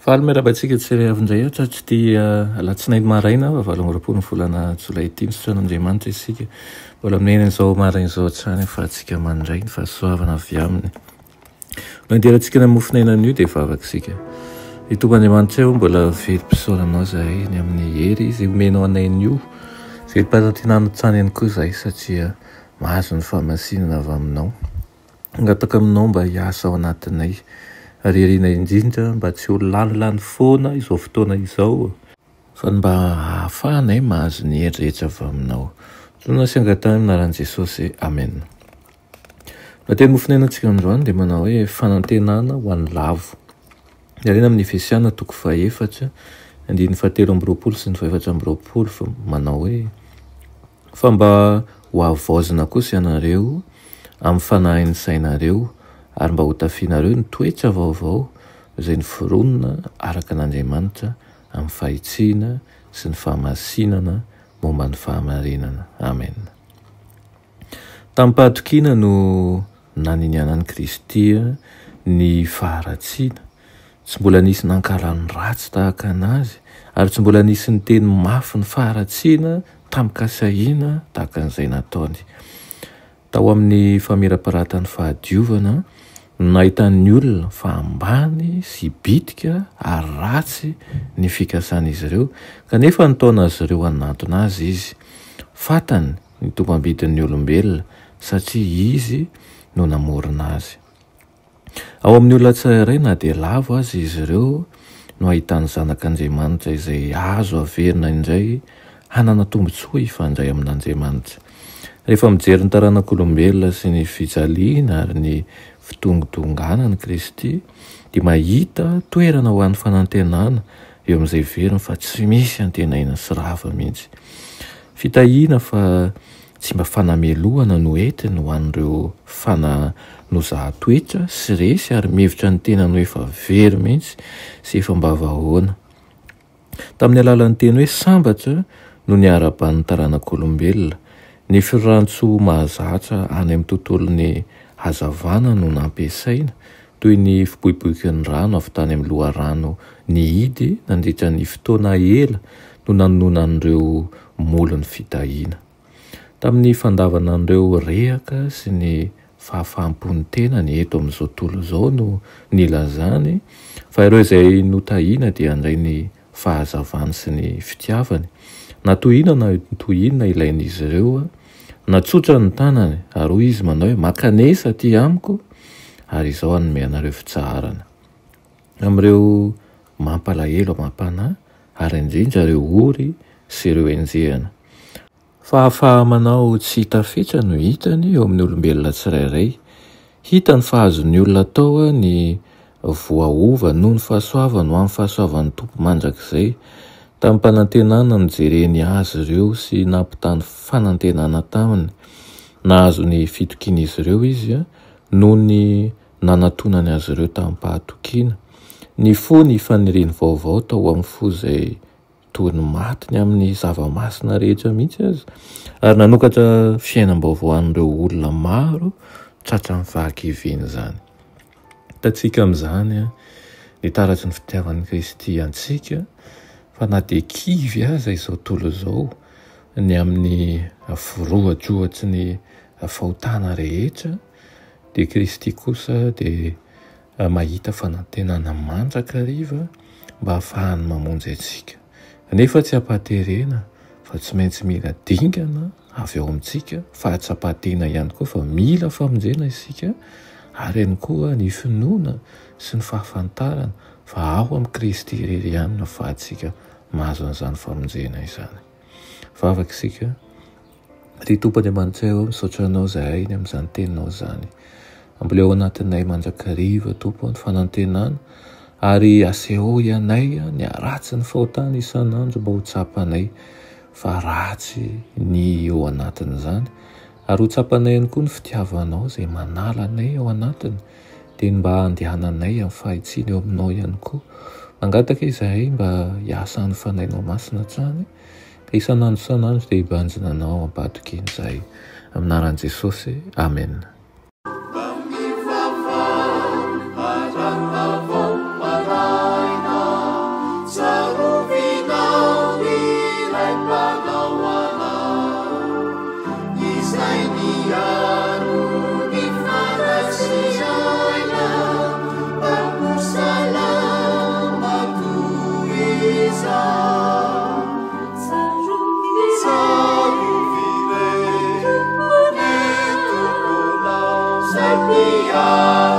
Fahalomerabantsika tsiraiavindray ohatra tsy dia alatsinainy maraina valongoram-polo ny volana jolay 5 misotroan'Andriamanitra isika mbola minena izao maraina izao tsara fa antsika mandray ny fahasoavana avy aminy manderantsika ny mofinenan'io dia vavakisika itomban'Andriamanitra eo mbola velom-pisaoranao zahay ny amin'ny hery izay omenao anain'io velom-panantenana tsany ihany koa zahay satria mahazo ny fahamasinana avy aminao angataka aminao mba hiasa ao anatinay ary irina indrindra mba tsy ho lanilany foana izao fotoana izao fa mba hahafahanay mahazo ny hery rehetra avy aminao tona sy angatany anaran'i Jesosy amen. Mateny mofonenantsika androany dia manao hoe fanantenana ho an'ny lavo arena amin'ny Efesiana 4:4 andiny 7:20 sy ny 8:20 fa manao hoe fa mba ho avoazina kosa ianareo amin'ny fanahin'ny sainareo ary mba ho tafianareo ny toetra vaovao izay ny foronina araka an'Andriamanitra amin'ny fahitsiana sy ny fahamasinana momba ny fahamarinana. Amen. Tamin'ny Pahatokiana no naninianan'i Kristy ny faharatsiana. Tsy mbola nisy nankalany ratsy tahaka anazy ary tsy mbola nisy ny teny mafy ny faharatsiana tamin'ny kasahiana tahaka an'izay nataony. Tao amin'ny famiraparatany fahadiovana nahitan'ny olona fa ambany sy bitika ary ratsy ny fikasan'izy ireo kanefa nataona azy ireo hanantona azy izy fatany ny tombam-bidin'ny olombelona satria izy no namorona azy. Ao amin'ny olona tsirairay na dia lavo azy izy ireo no ahitany zanak'Andriamanitra izay azo averina indray hanana tombotsoa ifandray amin'Andriamanitra. Rehefa mijery ny taranak'olombelona sy ny fijaliana ary ny fitongotongana ny Kristy dia mahita toerana ho an'ny fanantenana eo amin'izay veriny fa tsy misy antenaina sy rava mihitsy. Fitahiana fa tsy mba fanamelohana no entiny ho an'ireo fananozahan-toetra sy resy ary mihevitra ny tenany hoe efa very mihitsy sy efa mba vahoana. Tamin'ny alalan'ny teny hoe sambatra no niara-ban'ny taranak'olombelona. Ny firantso mahazatra any amin'ny tontolon'ny hazavana no nampiasaina toy ny fiboiboiky ny rano avy tany amin'ny loharano ny hidy nandritra ny fotoana ela no nanonan'ireo molon'ny fitahiana. Tamin'ny fandavana an'ireo rehaka sy ny fahafaham-pon'ny tenany eto amin'izao tontolo izao no nilazany fa ireo izay notahiana dia handray ny fahazavany sy ny fitiavany. Natohina na tohina ilain'izy ireo natsotra ny tanany ary hoy izy manao hoe makanesa aty amiko ary izao hanome anareo fitsaharana. Amin'ireo mampalahelo mampanahy ary indrindra ireo ory sy ireo enjehana. Fahafahamanao tsy hita fetra no hitany eo amin'ny olombelona tsirairay. Hitany fa azon'ny olona tao ny voaova noho ny fahasoavana ho amin'ny fahasoavan'ny tompo mandrakizay. Tamin'ny fanantenana nijereny azy ireo sy nampitany fanantenana taminy. Nahazo ny fitokian'izy ireo izy noho ny nanatonany azy ireo tamin'ny Pahatokiana. Ny fo ny faniriny vaovao tao amin'ny fo izay toy ny matiny amin'ny zava-masina rehetra mihitsy azy ary nanokatra fiainam-baovao an'ireo olona maro tratra ny fahakiviana izany. Hitantsika amin'izany ny taratry ny fitiavan'i Kristy antsika fa na dia kivy aza izao tontolo izao ny amin'ny firoha-drohatry ny fahotana rehetra dia Kristy kosa dia mahita fanantenana mandraka riva mba hahafahany mamonjy antsika. Nefa tsy hampahaterena fa tsy maintsy mila dingana avy ao amintsika fa tsy hampahatena ihany koa fa mila famonjena isika ary ihany koa ny finoana sy ny fahafantarana fa ao amin'ny Kristy irery ihany no ahafahantsika mahazo an'izany famonjena izany. Vavaka isika ry Tompon'Andriamanitra eo misaotra anao zahay ny amin'izany teninao izany. Amboleo anatinay mandrakariva Tompo ny fanantenana ary aseho ianay ny aratsy ny fahotana isan'andro mba ho tsapanay fa ratsy ny eo anatin'izany ary ho tsapanay ihany koa ny fitiavanao izay manala anay ao anatiny dia mba handehananay amin'ny fahitsiana eo aminao ihany koa. Mangataka izahay mba hiasa ny fanainao masina trany isanandro dia hibanjina anao ampatokin'izay aminaran'i Jesosy. Amen. Yeah.